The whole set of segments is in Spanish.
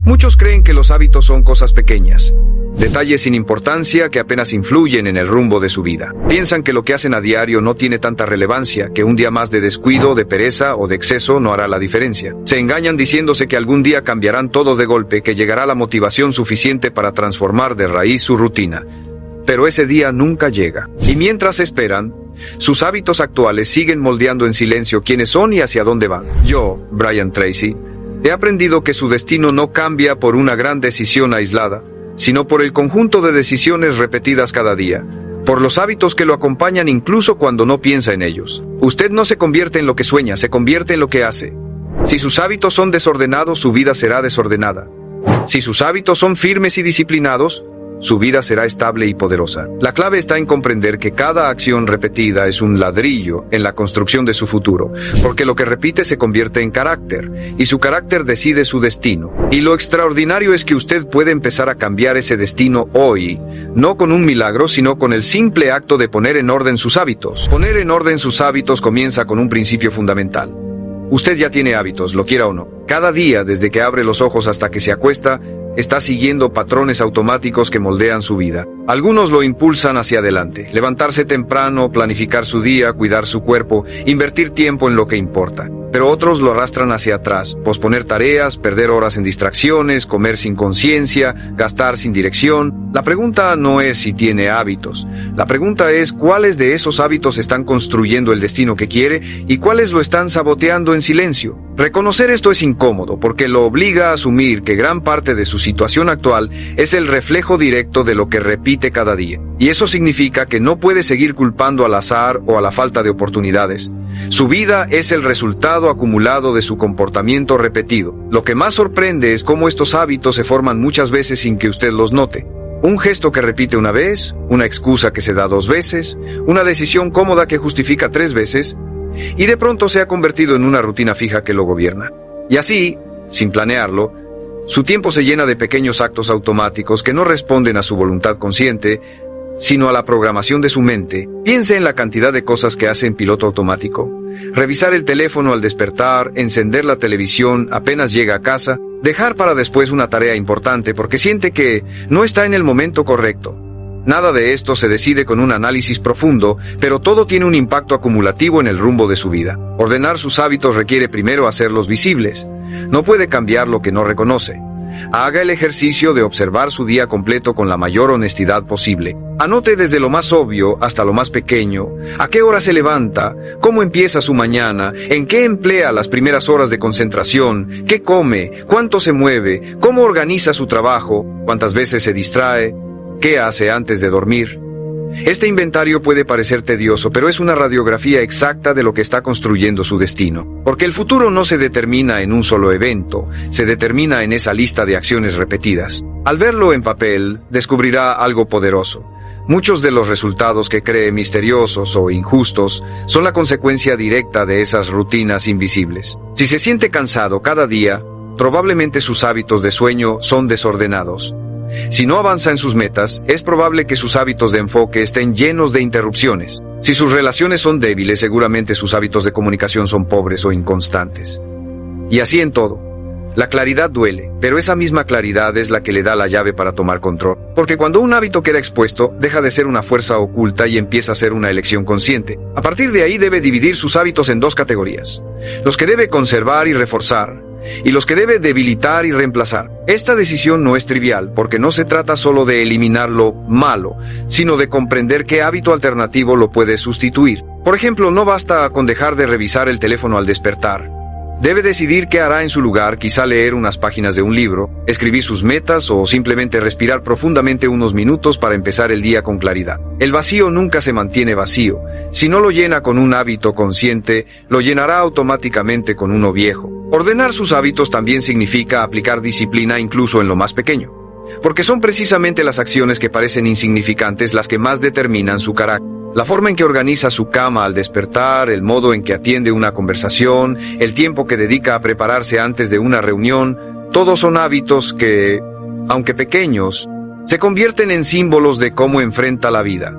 Muchos creen que los hábitos son cosas pequeñas, detalles sin importancia que apenas influyen en el rumbo de su vida. Piensan que lo que hacen a diario no tiene tanta relevancia, que un día más de descuido, de pereza o de exceso no hará la diferencia. Se engañan diciéndose que algún día cambiarán todo de golpe, que llegará la motivación suficiente para transformar de raíz su rutina. Pero ese día nunca llega. Y mientras esperan, sus hábitos actuales siguen moldeando en silencio quiénes son y hacia dónde van. Yo, Brian Tracy, he aprendido que su destino no cambia por una gran decisión aislada, sino por el conjunto de decisiones repetidas cada día, por los hábitos que lo acompañan incluso cuando no piensa en ellos. Usted no se convierte en lo que sueña, se convierte en lo que hace. Si sus hábitos son desordenados, su vida será desordenada. Si sus hábitos son firmes y disciplinados, su vida será estable y poderosa. La clave está en comprender que cada acción repetida es un ladrillo en la construcción de su futuro, porque lo que repite se convierte en carácter, y su carácter decide su destino. Y lo extraordinario es que usted puede empezar a cambiar ese destino hoy, no con un milagro, sino con el simple acto de poner en orden sus hábitos. Poner en orden sus hábitos comienza con un principio fundamental. Usted ya tiene hábitos, lo quiera o no. Cada día, desde que abre los ojos hasta que se acuesta, está siguiendo patrones automáticos que moldean su vida. Algunos lo impulsan hacia adelante: levantarse temprano, planificar su día, cuidar su cuerpo, invertir tiempo en lo que importa. Pero otros lo arrastran hacia atrás: posponer tareas, perder horas en distracciones, comer sin conciencia, gastar sin dirección. La pregunta no es si tiene hábitos. La pregunta es cuáles de esos hábitos están construyendo el destino que quiere y cuáles lo están saboteando en silencio. Reconocer esto es incómodo porque lo obliga a asumir que gran parte de su situación actual es el reflejo directo de lo que repite cada día. Y eso significa que no puede seguir culpando al azar o a la falta de oportunidades. Su vida es el resultado acumulado de su comportamiento repetido. Lo que más sorprende es cómo estos hábitos se forman muchas veces sin que usted los note. Un gesto que repite una vez, una excusa que se da 2 veces, una decisión cómoda que justifica 3 veces, y de pronto se ha convertido en una rutina fija que lo gobierna. Y así, sin planearlo, su tiempo se llena de pequeños actos automáticos que no responden a su voluntad consciente, sino a la programación de su mente. Piense en la cantidad de cosas que hace en piloto automático. Revisar el teléfono al despertar, encender la televisión apenas llega a casa, dejar para después una tarea importante porque siente que no está en el momento correcto. Nada de esto se decide con un análisis profundo, pero todo tiene un impacto acumulativo en el rumbo de su vida. Ordenar sus hábitos requiere primero hacerlos visibles. No puede cambiar lo que no reconoce. Haga el ejercicio de observar su día completo con la mayor honestidad posible. Anote desde lo más obvio hasta lo más pequeño: a qué hora se levanta, cómo empieza su mañana, en qué emplea las primeras horas de concentración, qué come, cuánto se mueve, cómo organiza su trabajo, cuántas veces se distrae, qué hace antes de dormir. Este inventario puede parecer tedioso, pero es una radiografía exacta de lo que está construyendo su destino. Porque el futuro no se determina en un solo evento, se determina en esa lista de acciones repetidas. Al verlo en papel, descubrirá algo poderoso. Muchos de los resultados que cree misteriosos o injustos son la consecuencia directa de esas rutinas invisibles. Si se siente cansado cada día, probablemente sus hábitos de sueño son desordenados. Si no avanza en sus metas, es probable que sus hábitos de enfoque estén llenos de interrupciones. Si sus relaciones son débiles, seguramente sus hábitos de comunicación son pobres o inconstantes. Y así en todo. La claridad duele, pero esa misma claridad es la que le da la llave para tomar control. Porque cuando un hábito queda expuesto, deja de ser una fuerza oculta y empieza a ser una elección consciente. A partir de ahí debe dividir sus hábitos en 2 categorías: los que debe conservar y reforzar, y los que debe debilitar y reemplazar. Esta decisión no es trivial, porque no se trata solo de eliminar lo malo, sino de comprender qué hábito alternativo lo puede sustituir. Por ejemplo, no basta con dejar de revisar el teléfono al despertar. Debe decidir qué hará en su lugar, quizá leer unas páginas de un libro, escribir sus metas o simplemente respirar profundamente unos minutos para empezar el día con claridad. El vacío nunca se mantiene vacío. Si no lo llena con un hábito consciente, lo llenará automáticamente con uno viejo. Ordenar sus hábitos también significa aplicar disciplina incluso en lo más pequeño. Porque son precisamente las acciones que parecen insignificantes las que más determinan su carácter. La forma en que organiza su cama al despertar, el modo en que atiende una conversación, el tiempo que dedica a prepararse antes de una reunión, todos son hábitos que, aunque pequeños, se convierten en símbolos de cómo enfrenta la vida.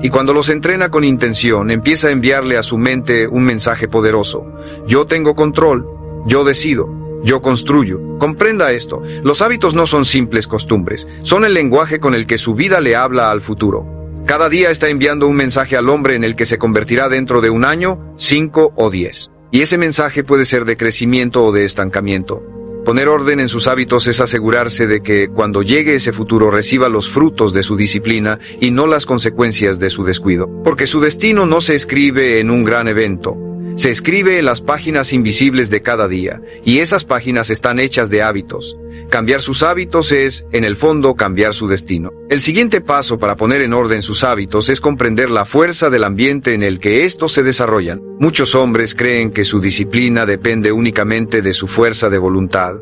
Y cuando los entrena con intención, empieza a enviarle a su mente un mensaje poderoso: yo tengo control, yo decido. yo construyo. Comprenda esto, los hábitos no son simples costumbres, son el lenguaje con el que su vida le habla al futuro. Cada día está enviando un mensaje al hombre en el que se convertirá dentro de 1 año, 5 o 10. Y ese mensaje puede ser de crecimiento o de estancamiento. Poner orden en sus hábitos es asegurarse de que cuando llegue ese futuro reciba los frutos de su disciplina y no las consecuencias de su descuido. Porque su destino no se escribe en un gran evento. Se escribe en las páginas invisibles de cada día, y esas páginas están hechas de hábitos. Cambiar sus hábitos es, en el fondo, cambiar su destino. El siguiente paso para poner en orden sus hábitos es comprender la fuerza del ambiente en el que estos se desarrollan. Muchos hombres creen que su disciplina depende únicamente de su fuerza de voluntad,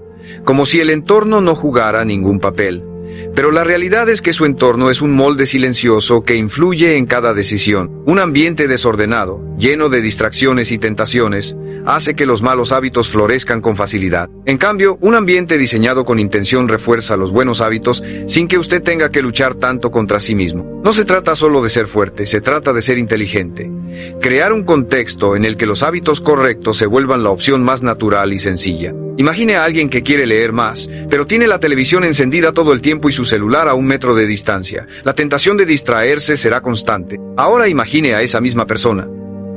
como si el entorno no jugara ningún papel. Pero la realidad es que su entorno es un molde silencioso que influye en cada decisión. Un ambiente desordenado, lleno de distracciones y tentaciones, hace que los malos hábitos florezcan con facilidad. En cambio, un ambiente diseñado con intención refuerza los buenos hábitos sin que usted tenga que luchar tanto contra sí mismo. No se trata solo de ser fuerte, se trata de ser inteligente. Crear un contexto en el que los hábitos correctos se vuelvan la opción más natural y sencilla. Imagine a alguien que quiere leer más, pero tiene la televisión encendida todo el tiempo y su celular a 1 metro de distancia. La tentación de distraerse será constante. Ahora imagine a esa misma persona,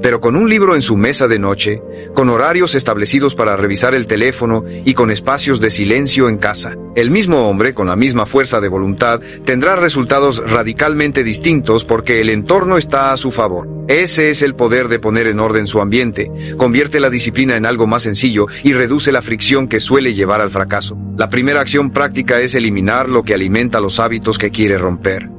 pero con un libro en su mesa de noche, con horarios establecidos para revisar el teléfono y con espacios de silencio en casa. El mismo hombre, con la misma fuerza de voluntad, tendrá resultados radicalmente distintos porque el entorno está a su favor. Ese es el poder de poner en orden su ambiente. Convierte la disciplina en algo más sencillo y reduce la fricción que suele llevar al fracaso. La primera acción práctica es eliminar lo que alimenta los hábitos que quiere romper.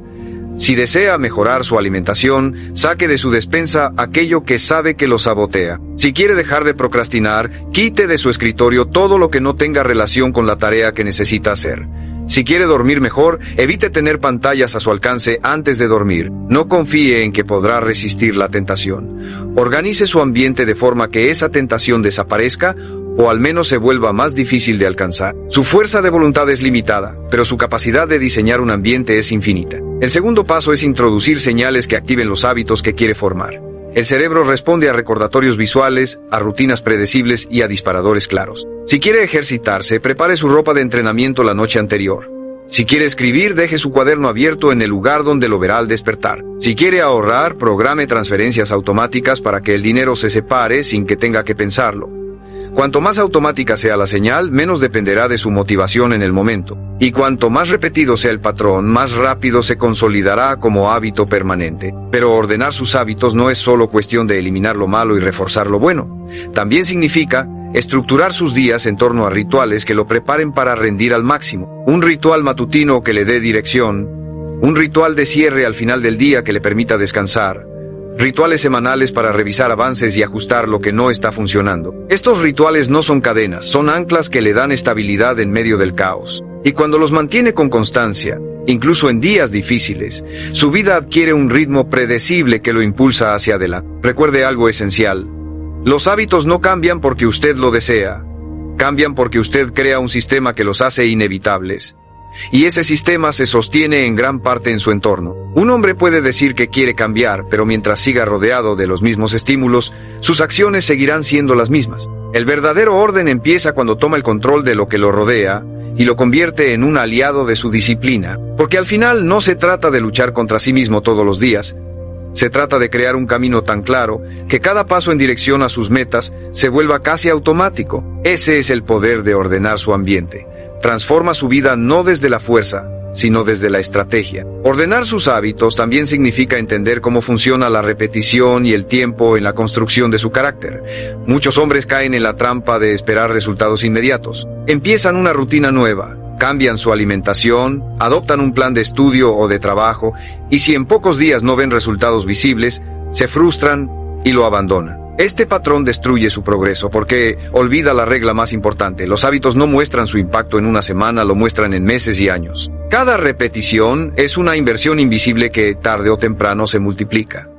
Si desea mejorar su alimentación, saque de su despensa aquello que sabe que lo sabotea. Si quiere dejar de procrastinar, quite de su escritorio todo lo que no tenga relación con la tarea que necesita hacer. Si quiere dormir mejor, evite tener pantallas a su alcance antes de dormir. No confíe en que podrá resistir la tentación. Organice su ambiente de forma que esa tentación desaparezca o al menos se vuelva más difícil de alcanzar. Su fuerza de voluntad es limitada, pero su capacidad de diseñar un ambiente es infinita. El segundo paso es introducir señales que activen los hábitos que quiere formar. El cerebro responde a recordatorios visuales, a rutinas predecibles y a disparadores claros. Si quiere ejercitarse, prepare su ropa de entrenamiento la noche anterior. Si quiere escribir, deje su cuaderno abierto en el lugar donde lo verá al despertar. Si quiere ahorrar, programe transferencias automáticas para que el dinero se separe sin que tenga que pensarlo. Cuanto más automática sea la señal, menos dependerá de su motivación en el momento. Y cuanto más repetido sea el patrón, más rápido se consolidará como hábito permanente. Pero ordenar sus hábitos no es solo cuestión de eliminar lo malo y reforzar lo bueno. También significa estructurar sus días en torno a rituales que lo preparen para rendir al máximo. Un ritual matutino que le dé dirección. Un ritual de cierre al final del día que le permita descansar. Rituales semanales para revisar avances y ajustar lo que no está funcionando. Estos rituales no son cadenas, son anclas que le dan estabilidad en medio del caos. Y cuando los mantiene con constancia, incluso en días difíciles, su vida adquiere un ritmo predecible que lo impulsa hacia adelante. Recuerde algo esencial. Los hábitos no cambian porque usted lo desea. Cambian porque usted crea un sistema que los hace inevitables. Y ese sistema se sostiene en gran parte en su entorno. Un hombre puede decir que quiere cambiar, pero mientras siga rodeado de los mismos estímulos, sus acciones seguirán siendo las mismas. El verdadero orden empieza cuando toma el control de lo que lo rodea y lo convierte en un aliado de su disciplina. Porque al final no se trata de luchar contra sí mismo todos los días. Se trata de crear un camino tan claro que cada paso en dirección a sus metas se vuelva casi automático. Ese es el poder de ordenar su ambiente. Transforma su vida no desde la fuerza, sino desde la estrategia. Ordenar sus hábitos también significa entender cómo funciona la repetición y el tiempo en la construcción de su carácter. Muchos hombres caen en la trampa de esperar resultados inmediatos. Empiezan una rutina nueva, cambian su alimentación, adoptan un plan de estudio o de trabajo, y si en pocos días no ven resultados visibles, se frustran y lo abandonan. Este patrón destruye su progreso porque olvida la regla más importante. Los hábitos no muestran su impacto en una semana, lo muestran en meses y años. Cada repetición es una inversión invisible que tarde o temprano se multiplica.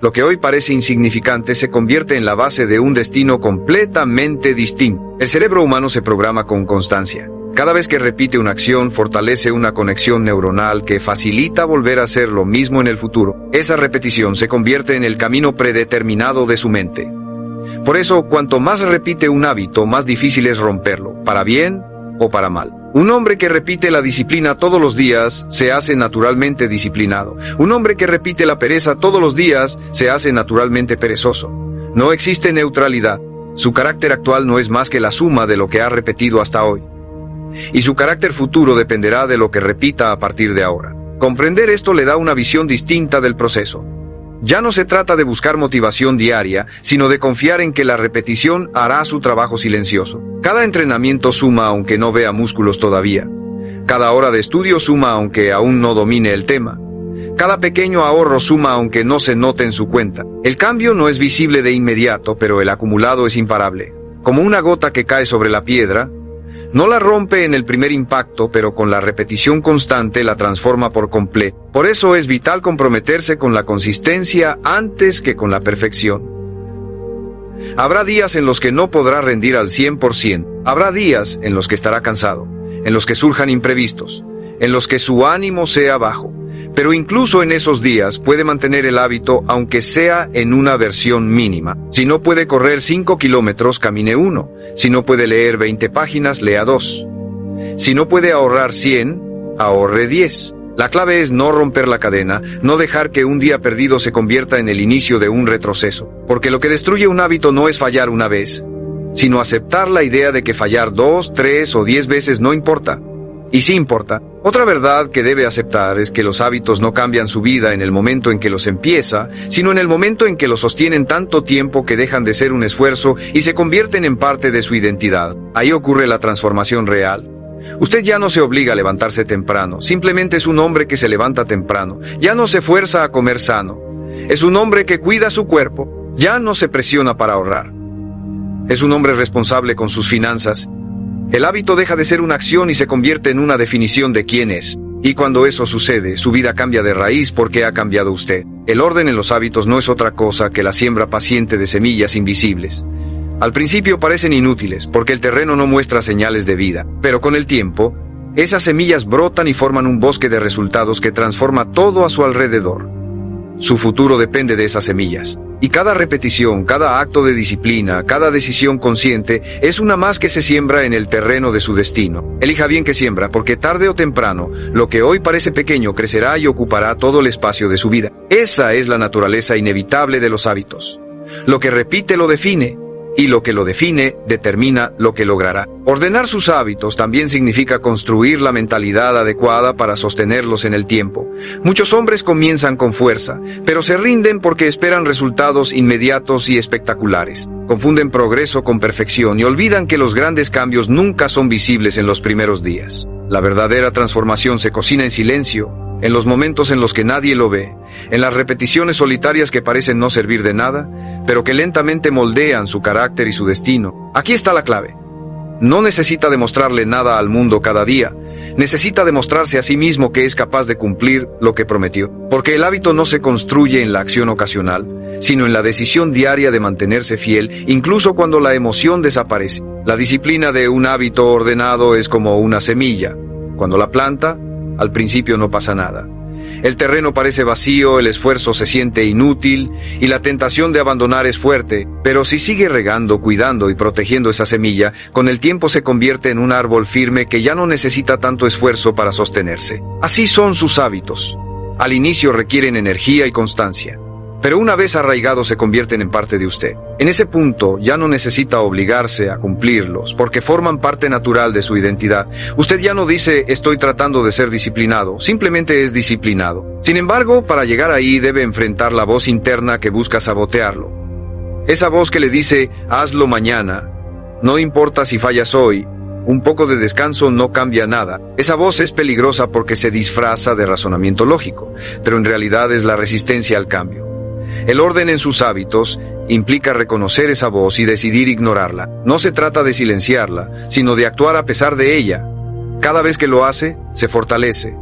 Lo que hoy parece insignificante se convierte en la base de un destino completamente distinto. El cerebro humano se programa con constancia. Cada vez que repite una acción, fortalece una conexión neuronal que facilita volver a hacer lo mismo en el futuro. Esa repetición se convierte en el camino predeterminado de su mente. Por eso, cuanto más repite un hábito, más difícil es romperlo, para bien o para mal. Un hombre que repite la disciplina todos los días se hace naturalmente disciplinado. Un hombre que repite la pereza todos los días se hace naturalmente perezoso. No existe neutralidad. Su carácter actual no es más que la suma de lo que ha repetido hasta hoy. Y su carácter futuro dependerá de lo que repita a partir de ahora. Comprender esto le da una visión distinta del proceso. Ya no se trata de buscar motivación diaria, sino de confiar en que la repetición hará su trabajo silencioso. Cada entrenamiento suma aunque no vea músculos todavía. Cada hora de estudio suma aunque aún no domine el tema. Cada pequeño ahorro suma aunque no se note en su cuenta. El cambio no es visible de inmediato, pero el acumulado es imparable. Como una gota que cae sobre la piedra, no la rompe en el primer impacto, pero con la repetición constante la transforma por completo. Por eso es vital comprometerse con la consistencia antes que con la perfección. Habrá días en los que no podrá rendir al 100%. Habrá días en los que estará cansado, en los que surjan imprevistos, en los que su ánimo sea bajo. Pero incluso en esos días puede mantener el hábito aunque sea en una versión mínima. Si no puede correr 5 kilómetros, camine 1. Si no puede leer 20 páginas, lea 2. Si no puede ahorrar 100, ahorre 10. La clave es no romper la cadena, no dejar que un día perdido se convierta en el inicio de un retroceso. Porque lo que destruye un hábito no es fallar una vez, sino aceptar la idea de que fallar 2, 3 o 10 veces no importa. Y sí importa. Otra verdad que debe aceptar es que los hábitos no cambian su vida en el momento en que los empieza, sino en el momento en que los sostienen tanto tiempo que dejan de ser un esfuerzo y se convierten en parte de su identidad. Ahí ocurre la transformación real. Usted ya no se obliga a levantarse temprano, simplemente es un hombre que se levanta temprano. Ya no se fuerza a comer sano. Es un hombre que cuida su cuerpo. Ya no se presiona para ahorrar. Es un hombre responsable con sus finanzas. El hábito deja de ser una acción y se convierte en una definición de quién es. Y cuando eso sucede, su vida cambia de raíz porque ha cambiado usted. El orden en los hábitos no es otra cosa que la siembra paciente de semillas invisibles. Al principio parecen inútiles porque el terreno no muestra señales de vida, pero con el tiempo, esas semillas brotan y forman un bosque de resultados que transforma todo a su alrededor. Su futuro depende de esas semillas. Y cada repetición, cada acto de disciplina, cada decisión consciente es una más que se siembra en el terreno de su destino. Elija bien qué siembra, porque tarde o temprano, lo que hoy parece pequeño crecerá y ocupará todo el espacio de su vida. Esa es la naturaleza inevitable de los hábitos. Lo que repite lo define, y lo que lo define determina lo que logrará. Ordenar sus hábitos también significa construir la mentalidad adecuada para sostenerlos en el tiempo. Muchos hombres comienzan con fuerza, pero se rinden porque esperan resultados inmediatos y espectaculares. Confunden progreso con perfección y olvidan que los grandes cambios nunca son visibles en los primeros días. La verdadera transformación se cocina en silencio, en los momentos en los que nadie lo ve, en las repeticiones solitarias que parecen no servir de nada, pero que lentamente moldean su carácter y su destino. Aquí está la clave. No necesita demostrarle nada al mundo cada día, necesita demostrarse a sí mismo que es capaz de cumplir lo que prometió. Porque el hábito no se construye en la acción ocasional, sino en la decisión diaria de mantenerse fiel, incluso cuando la emoción desaparece. La disciplina de un hábito ordenado es como una semilla. Cuando la planta, al principio no pasa nada. El terreno parece vacío, el esfuerzo se siente inútil y la tentación de abandonar es fuerte, pero si sigue regando, cuidando y protegiendo esa semilla, con el tiempo se convierte en un árbol firme que ya no necesita tanto esfuerzo para sostenerse. Así son sus hábitos. Al inicio requieren energía y constancia, pero una vez arraigados se convierten en parte de usted. En ese punto ya no necesita obligarse a cumplirlos, porque forman parte natural de su identidad. Usted ya no dice estoy tratando de ser disciplinado, simplemente es disciplinado. Sin embargo, para llegar ahí debe enfrentar la voz interna que busca sabotearlo. Esa voz que le dice hazlo mañana, no importa si fallas hoy, un poco de descanso no cambia nada. Esa voz es peligrosa porque se disfraza de razonamiento lógico, pero en realidad es la resistencia al cambio. El orden en sus hábitos implica reconocer esa voz y decidir ignorarla. No se trata de silenciarla, sino de actuar a pesar de ella. Cada vez que lo hace, se fortalece.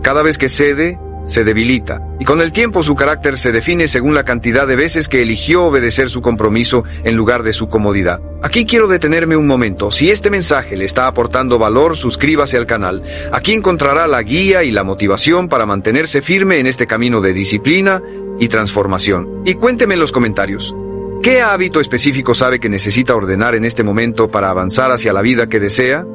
Cada vez que cede, se debilita. Y con el tiempo su carácter se define según la cantidad de veces que eligió obedecer su compromiso en lugar de su comodidad. Aquí quiero detenerme un momento. Si este mensaje le está aportando valor, suscríbase al canal. Aquí encontrará la guía y la motivación para mantenerse firme en este camino de disciplina y transformación. Y cuénteme en los comentarios, ¿Qué hábito específico sabe que necesita ordenar en este momento para avanzar hacia la vida que desea?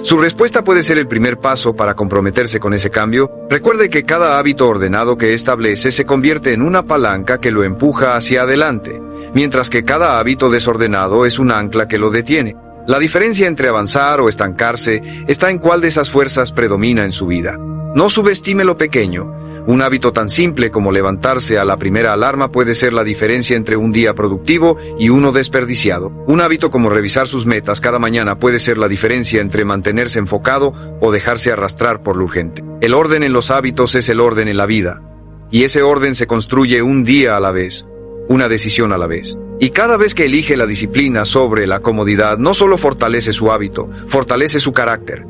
Su respuesta puede ser el primer paso para comprometerse con ese cambio. Recuerde que cada hábito ordenado que establece se convierte en una palanca que lo empuja hacia adelante, mientras que cada hábito desordenado es un ancla que lo detiene. La diferencia entre avanzar o estancarse está en cuál de esas fuerzas predomina en su vida. No subestime lo pequeño. Un hábito tan simple como levantarse a la primera alarma puede ser la diferencia entre un día productivo y uno desperdiciado. Un hábito como revisar sus metas cada mañana puede ser la diferencia entre mantenerse enfocado o dejarse arrastrar por lo urgente. El orden en los hábitos es el orden en la vida. Y ese orden se construye un día a la vez, una decisión a la vez. Y cada vez que elige la disciplina sobre la comodidad, no solo fortalece su hábito, fortalece su carácter.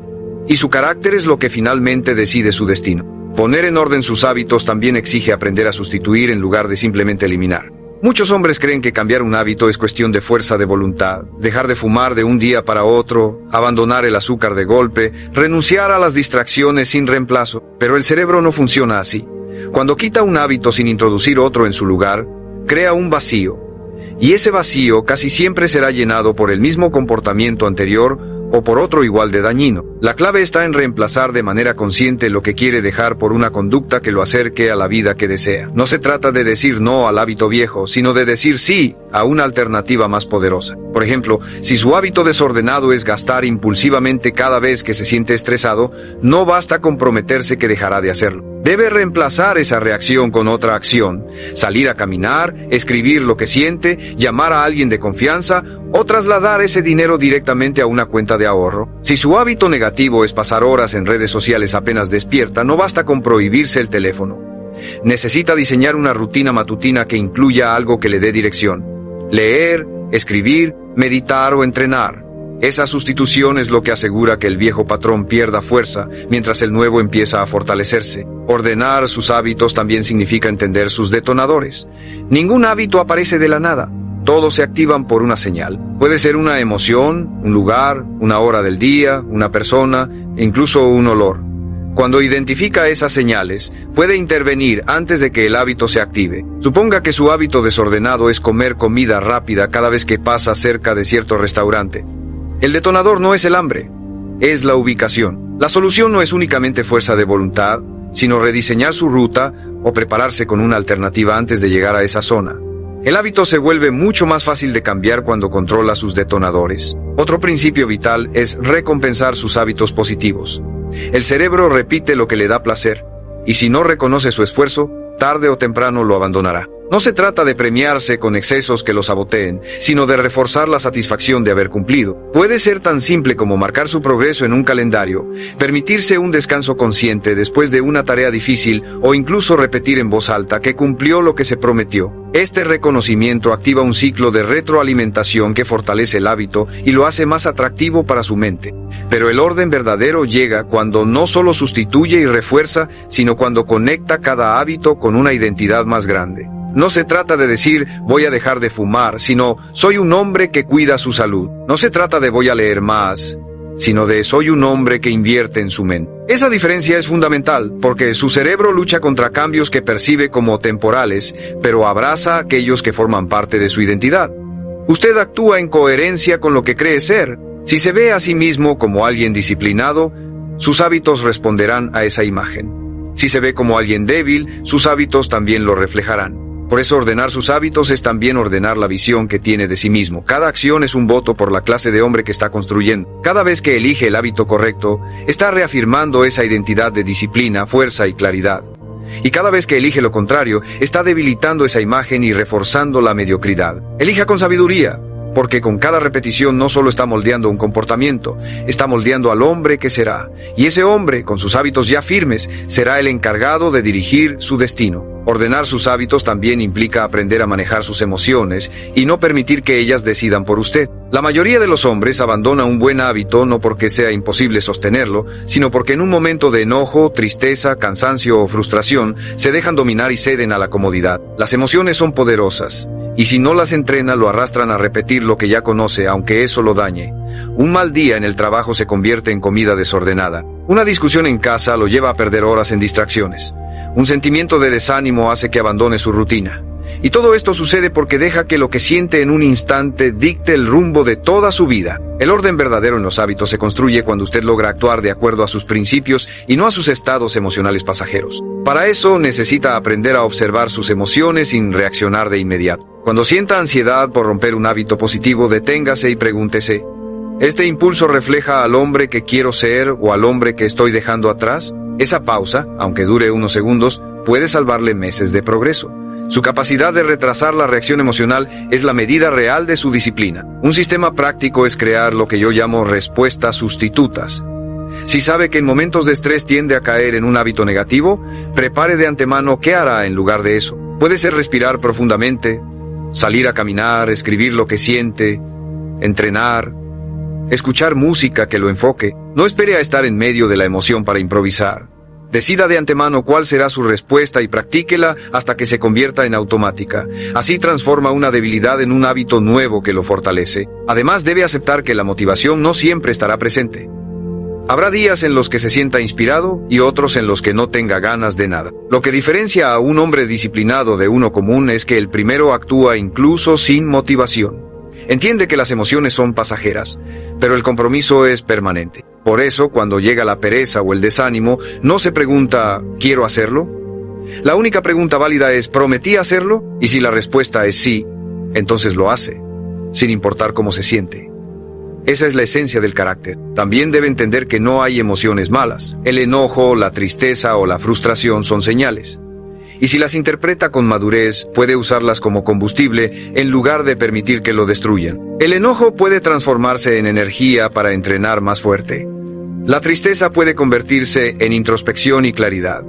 Y su carácter es lo que finalmente decide su destino. Poner en orden sus hábitos también exige aprender a sustituir en lugar de simplemente eliminar. Muchos hombres creen que cambiar un hábito es cuestión de fuerza de voluntad, dejar de fumar de un día para otro, abandonar el azúcar de golpe, renunciar a las distracciones sin reemplazo, pero el cerebro no funciona así. Cuando quita un hábito sin introducir otro en su lugar, crea un vacío. Y ese vacío casi siempre será llenado por el mismo comportamiento anterior o por otro igual de dañino. La clave está en reemplazar de manera consciente lo que quiere dejar por una conducta que lo acerque a la vida que desea. No se trata de decir no al hábito viejo, sino de decir sí a una alternativa más poderosa. Por ejemplo, si su hábito desordenado es gastar impulsivamente cada vez que se siente estresado, no basta con prometerse que dejará de hacerlo. Debe reemplazar esa reacción con otra acción, salir a caminar, escribir lo que siente, llamar a alguien de confianza o trasladar ese dinero directamente a una cuenta de ahorro. Si su hábito negativo es pasar horas en redes sociales apenas despierta, no basta con prohibirse el teléfono. Necesita diseñar una rutina matutina que incluya algo que le dé dirección. Leer, escribir, meditar o entrenar. Esa sustitución es lo que asegura que el viejo patrón pierda fuerza, mientras el nuevo empieza a fortalecerse. Ordenar sus hábitos también significa entender sus detonadores. Ningún hábito aparece de la nada. Todos se activan por una señal. Puede ser una emoción, un lugar, una hora del día, una persona, e incluso un olor. Cuando identifica esas señales, puede intervenir antes de que el hábito se active. Suponga que su hábito desordenado es comer comida rápida cada vez que pasa cerca de cierto restaurante. El detonador no es el hambre, es la ubicación. La solución no es únicamente fuerza de voluntad, sino rediseñar su ruta o prepararse con una alternativa antes de llegar a esa zona. El hábito se vuelve mucho más fácil de cambiar cuando controla sus detonadores. Otro principio vital es recompensar sus hábitos positivos. El cerebro repite lo que le da placer, y si no reconoce su esfuerzo, tarde o temprano lo abandonará. No se trata de premiarse con excesos que lo saboteen, sino de reforzar la satisfacción de haber cumplido. Puede ser tan simple como marcar su progreso en un calendario, permitirse un descanso consciente después de una tarea difícil o incluso repetir en voz alta que cumplió lo que se prometió. Este reconocimiento activa un ciclo de retroalimentación que fortalece el hábito y lo hace más atractivo para su mente. Pero el orden verdadero llega cuando no solo sustituye y refuerza, sino cuando conecta cada hábito con una identidad más grande. No se trata de decir voy a dejar de fumar, sino soy un hombre que cuida su salud. No se trata de voy a leer más, sino de soy un hombre que invierte en su mente. Esa diferencia es fundamental, porque su cerebro lucha contra cambios que percibe como temporales, pero abraza a aquellos que forman parte de su identidad. Usted actúa en coherencia con lo que cree ser. Si se ve a sí mismo como alguien disciplinado, sus hábitos responderán a esa imagen. Si se ve como alguien débil, sus hábitos también lo reflejarán. Por eso ordenar sus hábitos es también ordenar la visión que tiene de sí mismo. Cada acción es un voto por la clase de hombre que está construyendo. Cada vez que elige el hábito correcto, está reafirmando esa identidad de disciplina, fuerza y claridad. Y cada vez que elige lo contrario, está debilitando esa imagen y reforzando la mediocridad. Elija con sabiduría, porque con cada repetición no solo está moldeando un comportamiento, está moldeando al hombre que será. Y ese hombre, con sus hábitos ya firmes, será el encargado de dirigir su destino. Ordenar sus hábitos también implica aprender a manejar sus emociones y no permitir que ellas decidan por usted. La mayoría de los hombres abandona un buen hábito no porque sea imposible sostenerlo, sino porque en un momento de enojo, tristeza, cansancio o frustración, se dejan dominar y ceden a la comodidad. Las emociones son poderosas, y si no las entrena lo arrastran a repetir lo que ya conoce, aunque eso lo dañe. Un mal día en el trabajo se convierte en comida desordenada. Una discusión en casa lo lleva a perder horas en distracciones. Un sentimiento de desánimo hace que abandone su rutina. Y todo esto sucede porque deja que lo que siente en un instante dicte el rumbo de toda su vida. El orden verdadero en los hábitos se construye cuando usted logra actuar de acuerdo a sus principios y no a sus estados emocionales pasajeros. Para eso necesita aprender a observar sus emociones sin reaccionar de inmediato. Cuando sienta ansiedad por romper un hábito positivo, deténgase y pregúntese: ¿este impulso refleja al hombre que quiero ser o al hombre que estoy dejando atrás? Esa pausa, aunque dure unos segundos, puede salvarle meses de progreso. Su capacidad de retrasar la reacción emocional es la medida real de su disciplina. Un sistema práctico es crear lo que yo llamo respuestas sustitutas. Si sabe que en momentos de estrés tiende a caer en un hábito negativo, prepare de antemano qué hará en lugar de eso. Puede ser respirar profundamente, salir a caminar, escribir lo que siente, entrenar, escuchar música que lo enfoque. No espere a estar en medio de la emoción para improvisar. Decida de antemano cuál será su respuesta y practíquela hasta que se convierta en automática. Así transforma una debilidad en un hábito nuevo que lo fortalece. Además, debe aceptar que la motivación no siempre estará presente. Habrá días en los que se sienta inspirado y otros en los que no tenga ganas de nada. Lo que diferencia a un hombre disciplinado de uno común es que el primero actúa incluso sin motivación. Entiende que las emociones son pasajeras, pero el compromiso es permanente. Por eso, cuando llega la pereza o el desánimo, no se pregunta ¿quiero hacerlo? La única pregunta válida es ¿prometí hacerlo? Y si la respuesta es sí, entonces lo hace, sin importar cómo se siente. Esa es la esencia del carácter. También debe entender que no hay emociones malas. El enojo, la tristeza o la frustración son señales. Y si las interpreta con madurez, puede usarlas como combustible en lugar de permitir que lo destruyan. El enojo puede transformarse en energía para entrenar más fuerte. La tristeza puede convertirse en introspección y claridad.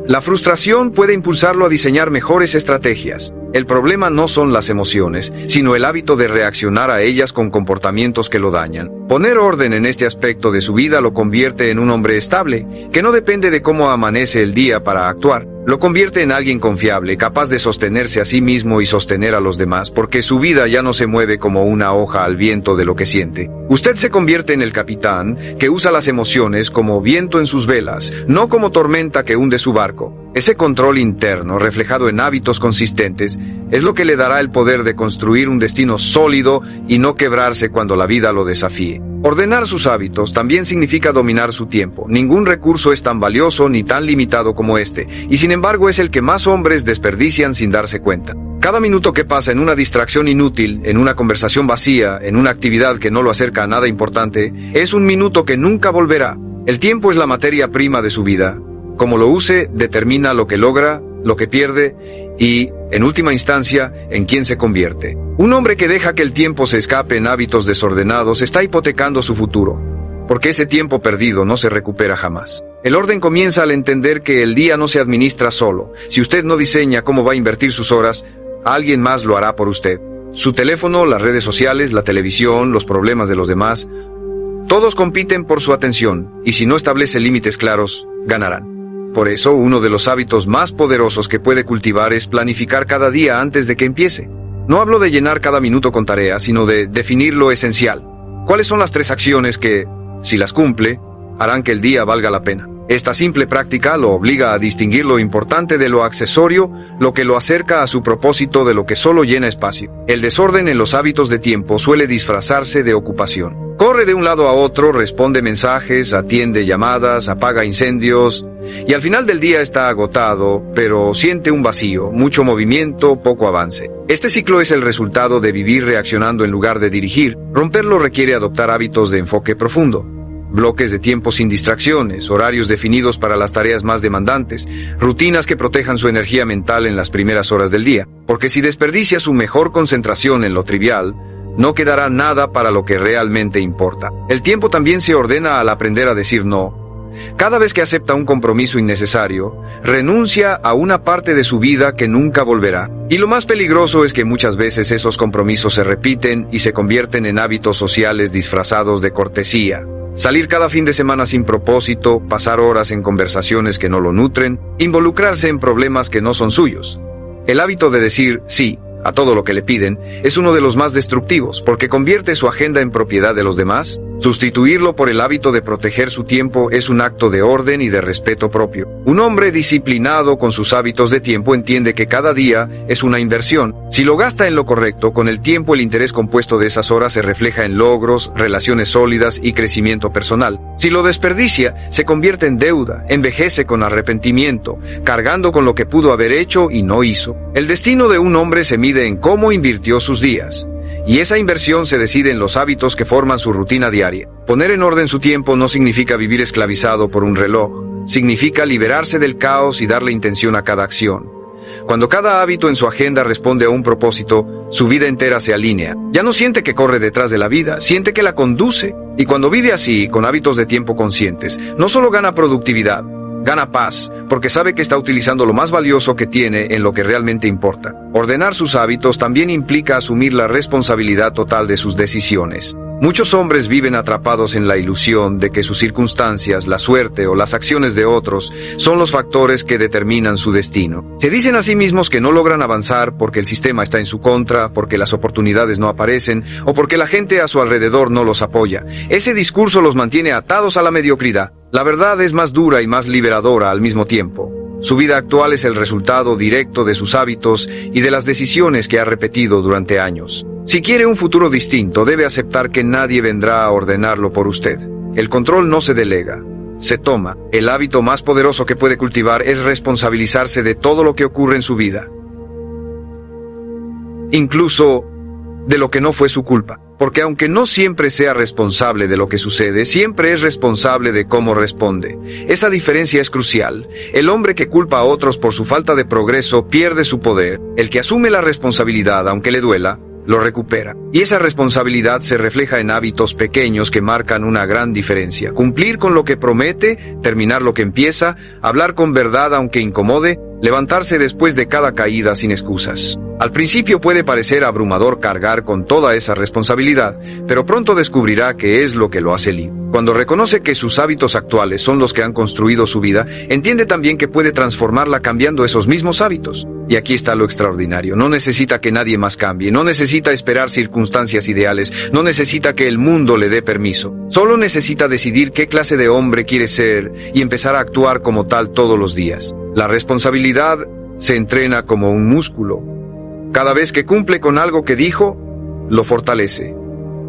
La frustración puede impulsarlo a diseñar mejores estrategias. El problema no son las emociones, sino el hábito de reaccionar a ellas con comportamientos que lo dañan. Poner orden en este aspecto de su vida lo convierte en un hombre estable, que no depende de cómo amanece el día para actuar. Lo convierte en alguien confiable, capaz de sostenerse a sí mismo y sostener a los demás, porque su vida ya no se mueve como una hoja al viento de lo que siente. Usted se convierte en el capitán, que usa las emociones como viento en sus velas, no como tormenta que hunde su barco. Ese control interno, reflejado en hábitos consistentes, es lo que le dará el poder de construir un destino sólido y no quebrarse cuando la vida lo desafíe. Ordenar sus hábitos también significa dominar su tiempo. Ningún recurso es tan valioso ni tan limitado como este, y sin embargo es el que más hombres desperdician sin darse cuenta. Cada minuto que pasa en una distracción inútil, en una conversación vacía, en una actividad que no lo acerca a nada importante, es un minuto que nunca volverá. El tiempo es la materia prima de su vida. Como lo use, determina lo que logra, lo que pierde y, en última instancia, en quién se convierte. Un hombre que deja que el tiempo se escape en hábitos desordenados está hipotecando su futuro, porque ese tiempo perdido no se recupera jamás. El orden comienza al entender que el día no se administra solo. Si usted no diseña cómo va a invertir sus horas, alguien más lo hará por usted. Su teléfono, las redes sociales, la televisión, los problemas de los demás, todos compiten por su atención, y si no establece límites claros, ganarán. Por eso, uno de los hábitos más poderosos que puede cultivar es planificar cada día antes de que empiece. No hablo de llenar cada minuto con tareas, sino de definir lo esencial. ¿Cuáles son las 3 acciones que, si las cumple, harán que el día valga la pena? Esta simple práctica lo obliga a distinguir lo importante de lo accesorio, lo que lo acerca a su propósito de lo que solo llena espacio. El desorden en los hábitos de tiempo suele disfrazarse de ocupación. Corre de un lado a otro, responde mensajes, atiende llamadas, apaga incendios, y al final del día está agotado, pero siente un vacío, mucho movimiento, poco avance. Este ciclo es el resultado de vivir reaccionando en lugar de dirigir. Romperlo requiere adoptar hábitos de enfoque profundo. Bloques de tiempo sin distracciones, horarios definidos para las tareas más demandantes, rutinas que protejan su energía mental en las primeras horas del día, porque si desperdicia su mejor concentración en lo trivial, no quedará nada para lo que realmente importa. El tiempo también se ordena al aprender a decir no. Cada vez que acepta un compromiso innecesario, renuncia a una parte de su vida que nunca volverá. Y lo más peligroso es que muchas veces esos compromisos se repiten y se convierten en hábitos sociales disfrazados de cortesía. Salir cada fin de semana sin propósito, pasar horas en conversaciones que no lo nutren, involucrarse en problemas que no son suyos. El hábito de decir sí a todo lo que le piden es uno de los más destructivos, porque convierte su agenda en propiedad de los demás. Sustituirlo por el hábito de proteger su tiempo es un acto de orden y de respeto propio. Un hombre disciplinado con sus hábitos de tiempo entiende que cada día es una inversión. Si lo gasta en lo correcto, con el tiempo el interés compuesto de esas horas se refleja en logros, relaciones sólidas y crecimiento personal. Si lo desperdicia, se convierte en deuda, envejece con arrepentimiento, cargando con lo que pudo haber hecho y no hizo. El destino de un hombre se mide en cómo invirtió sus días. Y esa inversión se decide en los hábitos que forman su rutina diaria. Poner en orden su tiempo no significa vivir esclavizado por un reloj. Significa liberarse del caos y darle intención a cada acción. Cuando cada hábito en su agenda responde a un propósito, su vida entera se alinea. Ya no siente que corre detrás de la vida, siente que la conduce. Y cuando vive así, con hábitos de tiempo conscientes, no solo gana productividad, gana paz, porque sabe que está utilizando lo más valioso que tiene en lo que realmente importa. Ordenar sus hábitos también implica asumir la responsabilidad total de sus decisiones. Muchos hombres viven atrapados en la ilusión de que sus circunstancias, la suerte o las acciones de otros son los factores que determinan su destino. Se dicen a sí mismos que no logran avanzar porque el sistema está en su contra, porque las oportunidades no aparecen o porque la gente a su alrededor no los apoya. Ese discurso los mantiene atados a la mediocridad. La verdad es más dura y más liberadora al mismo tiempo. Su vida actual es el resultado directo de sus hábitos y de las decisiones que ha repetido durante años. Si quiere un futuro distinto, debe aceptar que nadie vendrá a ordenarlo por usted. El control no se delega, se toma. El hábito más poderoso que puede cultivar es responsabilizarse de todo lo que ocurre en su vida, incluso de lo que no fue su culpa. Porque aunque no siempre sea responsable de lo que sucede, siempre es responsable de cómo responde. Esa diferencia es crucial. El hombre que culpa a otros por su falta de progreso pierde su poder. El que asume la responsabilidad, aunque le duela, lo recupera. Y esa responsabilidad se refleja en hábitos pequeños que marcan una gran diferencia. Cumplir con lo que promete, terminar lo que empieza, hablar con verdad aunque incomode, levantarse después de cada caída sin excusas. Al principio puede parecer abrumador cargar con toda esa responsabilidad, pero pronto descubrirá que es lo que lo hace libre. Cuando reconoce que sus hábitos actuales son los que han construido su vida, entiende también que puede transformarla cambiando esos mismos hábitos. Y aquí está lo extraordinario. No necesita que nadie más cambie, no necesita esperar circunstancias ideales, no necesita que el mundo le dé permiso. Solo necesita decidir qué clase de hombre quiere ser y empezar a actuar como tal todos los días. La responsabilidad se entrena como un músculo. Cada vez que cumple con algo que dijo, lo fortalece.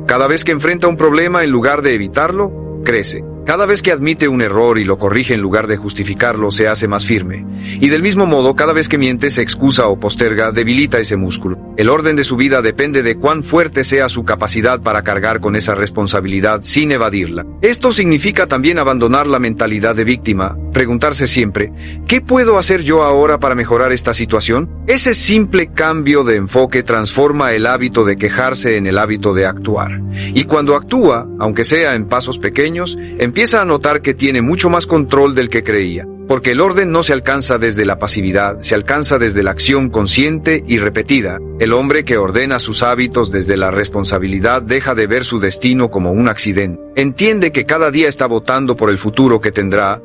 Cada vez que enfrenta un problema en lugar de evitarlo, crece. Cada vez que admite un error y lo corrige en lugar de justificarlo, se hace más firme. Y del mismo modo, cada vez que miente, se excusa o posterga, debilita ese músculo. El orden de su vida depende de cuán fuerte sea su capacidad para cargar con esa responsabilidad sin evadirla. Esto significa también abandonar la mentalidad de víctima, preguntarse siempre, ¿qué puedo hacer yo ahora para mejorar esta situación? Ese simple cambio de enfoque transforma el hábito de quejarse en el hábito de actuar. Y cuando actúa, aunque sea en pasos pequeños, empieza a notar que tiene mucho más control del que creía. Porque el orden no se alcanza desde la pasividad, se alcanza desde la acción consciente y repetida. El hombre que ordena sus hábitos desde la responsabilidad deja de ver su destino como un accidente. Entiende que cada día está votando por el futuro que tendrá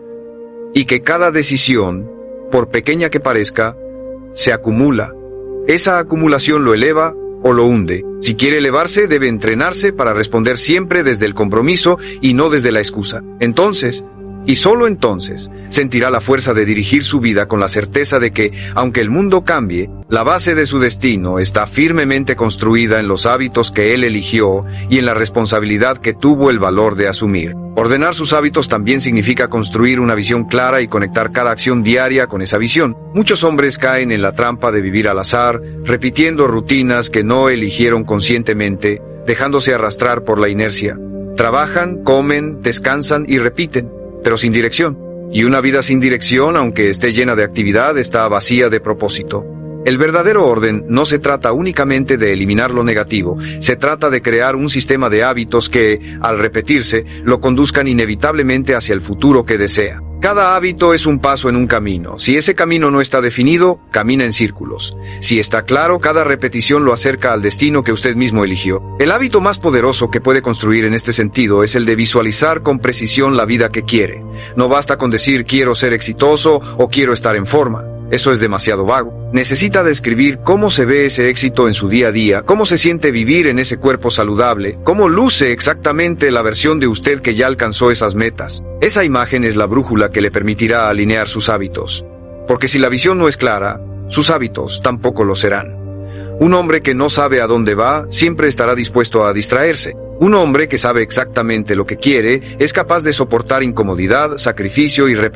y que cada decisión, por pequeña que parezca, se acumula. Esa acumulación lo eleva o lo hunde. Si quiere elevarse, debe entrenarse para responder siempre desde el compromiso y no desde la excusa. Entonces, y solo entonces, sentirá la fuerza de dirigir su vida con la certeza de que, aunque el mundo cambie, la base de su destino está firmemente construida en los hábitos que él eligió y en la responsabilidad que tuvo el valor de asumir. Ordenar sus hábitos también significa construir una visión clara y conectar cada acción diaria con esa visión. Muchos hombres caen en la trampa de vivir al azar, repitiendo rutinas que no eligieron conscientemente, dejándose arrastrar por la inercia. Trabajan, comen, descansan y repiten, pero sin dirección. Y una vida sin dirección, aunque esté llena de actividad, está vacía de propósito. El verdadero orden no se trata únicamente de eliminar lo negativo, se trata de crear un sistema de hábitos que, al repetirse, lo conduzcan inevitablemente hacia el futuro que desea. Cada hábito es un paso en un camino. Si ese camino no está definido, camina en círculos. Si está claro, cada repetición lo acerca al destino que usted mismo eligió. El hábito más poderoso que puede construir en este sentido es el de visualizar con precisión la vida que quiere. No basta con decir quiero ser exitoso o quiero estar en forma. Eso es demasiado vago. Necesita describir cómo se ve ese éxito en su día a día, cómo se siente vivir en ese cuerpo saludable, cómo luce exactamente la versión de usted que ya alcanzó esas metas. Esa imagen es la brújula que le permitirá alinear sus hábitos. Porque si la visión no es clara, sus hábitos tampoco lo serán. Un hombre que no sabe a dónde va siempre estará dispuesto a distraerse. Un hombre que sabe exactamente lo que quiere es capaz de soportar incomodidad, sacrificio y repetición.